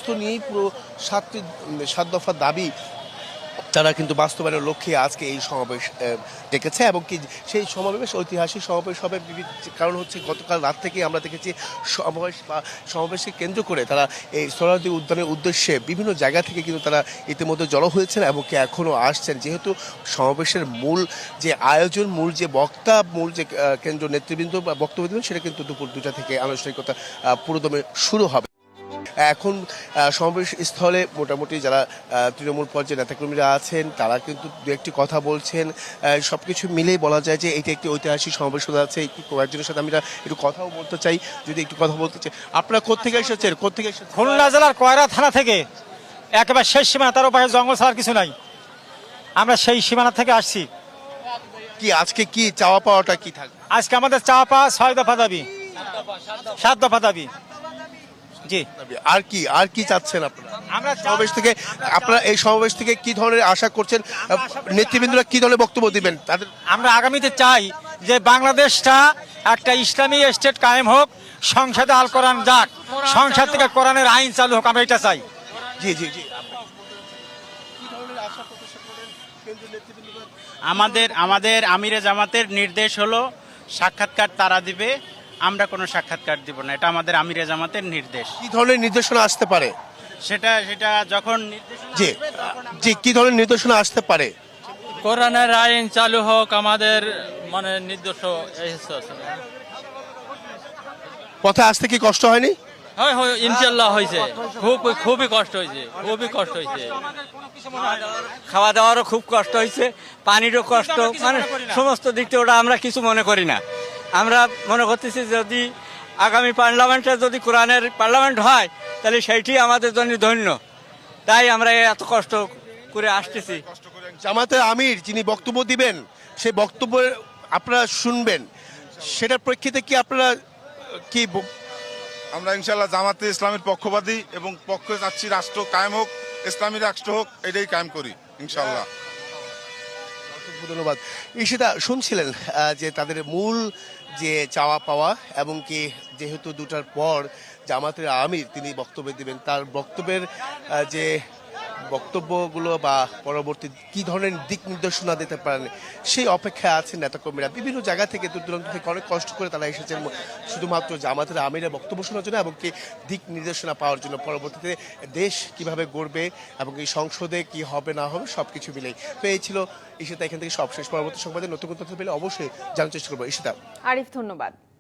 তথ্য নিয়েই পুরো সাত দফা দাবি তারা কিন্তু বাস্তবায়নের লক্ষ্যে আজকে এই সমাবেশ ডেকেছে এবং কি সেই সমাবেশ ঐতিহাসিক সমাবেশ হবে। কারণ হচ্ছে গতকাল রাত থেকে আমরা দেখেছি সমাবেশকে কেন্দ্র করে তারা এই সোহরাওয়ার্দী উদ্যানের উদ্দেশ্যে বিভিন্ন জায়গা থেকে কিন্তু তারা ইতিমধ্যে জড়ো হয়েছেন এবং কি এখনও আসছেন। যেহেতু সমাবেশের মূল যে আয়োজন, মূল যে বক্তা, মূল যে কেন্দ্র নেতৃবৃন্দ বা বক্তব্য দেবেন সেটা কিন্তু দুপুর 2টা থেকে আনুষ্ঠানিকতা পুরোদমে শুরু হবে। এখন সমাবেশ স্থলে মোটামুটি যারা তৃণমূল পর্যায়ে নেতাকর্মীরা আছেন তারা কিন্তু দু একটি কথা বলছেন। সবকিছু মিলেই বলা যায় যে এটা একটি ঐতিহাসিক সমাবেশ হতে যাচ্ছে। একটু কয়েকজনের সাথে আমি একটু কথাও বলতে চাই, যদি একটু কথা বলতে চাই। আপনারা কোত্থেকে এসেছেন? খুলনা জেলার কয়রা থানা থেকে, একেবারে শেষ সীমানা, তার উপায়ে জঙ্গল ছাড়ার কিছু নাই। আমরা সেই সীমানা থেকে আসছি। কি আজকে কি চাওয়া পাওয়াটা কি থাকবে? আজকে আমাদের চাওয়া পাওয়া 6 দফা দাবি, 7 দফা দাবি। জি, আর কি চাচ্ছেন আপনারা? আপনারা এই সমাবেশ থেকে কি ধরনের আশা করছেন? নেতৃবৃন্দরা কি ধরনের বক্তব্য দিবেন তাদের? আমরা আগামীতে চাই যে বাংলাদেশটা একটা ইসলামী স্টেট কায়েম হোক, সংসদে আল কোরআন যাক, সংসদ থেকে কোরআনের আইন চালু হোক, আমরা এটা চাই। জি জি জি। আমাদের আমিরে জামাতের নির্দেশ হলো সাক্ষাৎকার তারা দিবে, আমরা কোনো সাক্ষাৎকার দিব না। এটা আমাদের আমিরে জামাতের নির্দেশ। কি ধরনের নির্দেশনা আসতে পারে? সেটা যখন নির্দেশনা জি আসবে তখন জি, কি ধরনের নির্দেশনা আসতে পারে? কোরআনের আইন চালু হোক, আমাদের মানে নির্দেশ। পথে আসতে কি কষ্ট হয়নি? হয় হয়, ইনশাল্লাহ হয়েছে। খুবই কষ্ট হয়েছে, খুবই কষ্ট হয়েছে। খাওয়া দাওয়ারও খুব কষ্ট হয়েছে, পানিরও কষ্ট, মানে সমস্ত দিক থেকে ওটা আমরা কিছু মনে করি না। আমরা মনে করতেছি যদি আগামী পার্লামেন্টে যদি কোরআনের পার্লামেন্ট হয় তাহলে সেইটি আমাদের জন্য ধন্য। তাই আমরা এত কষ্ট করে আসতেছি। জামাতের আমির যিনি বক্তব্য দিবেন সেই বক্তব্য আপনারা শুনবেন, সেটার প্রেক্ষিতে কি আপনারা কি আমরা ইনশাল্লাহ জামাতে ইসলামের পক্ষপাতী এবং পক্ষে চাচ্ছি রাষ্ট্র কায়েম হোক, ইসলামী রাষ্ট্র হোক, এটাই কায়েম করি ইনশাল্লাহ। ধন্যবাদ। ঈশিতা, শুনছিলেন যে তাদের মূল যে চাওয়া পাওয়া এবং কি যেহেতু 2টার পর জামাতের আমির তিনি বক্তব্য দিবেন, তার বক্তব্যের যে বক্তব্যগুলো বা পরবর্তী কি ধরনের দিক নির্দেশনা দিতে পারেন সেই অপেক্ষায় আছেন নেতাকর্মীরা। বিভিন্ন জায়গা থেকে দূর দূরান্ত থেকে অনেক কষ্ট করে তারা এসেছেন শুধুমাত্র জামাতের আমিরের বক্তব্য শোনার জন্য এবং কি দিক নির্দেশনা পাওয়ার জন্য, পরবর্তীতে দেশ কিভাবে গড়বে এবং এই সংসদে কি হবে না হবে সবকিছু মিলেই। তো এই ছিল ঈশিতা, এখান থেকে সবশেষ। পরবর্তী সংবাদে নতুন তথ্য পেলে অবশ্যই জানার চেষ্টা করবো। ঈশিতা। আরিফ, ধন্যবাদ।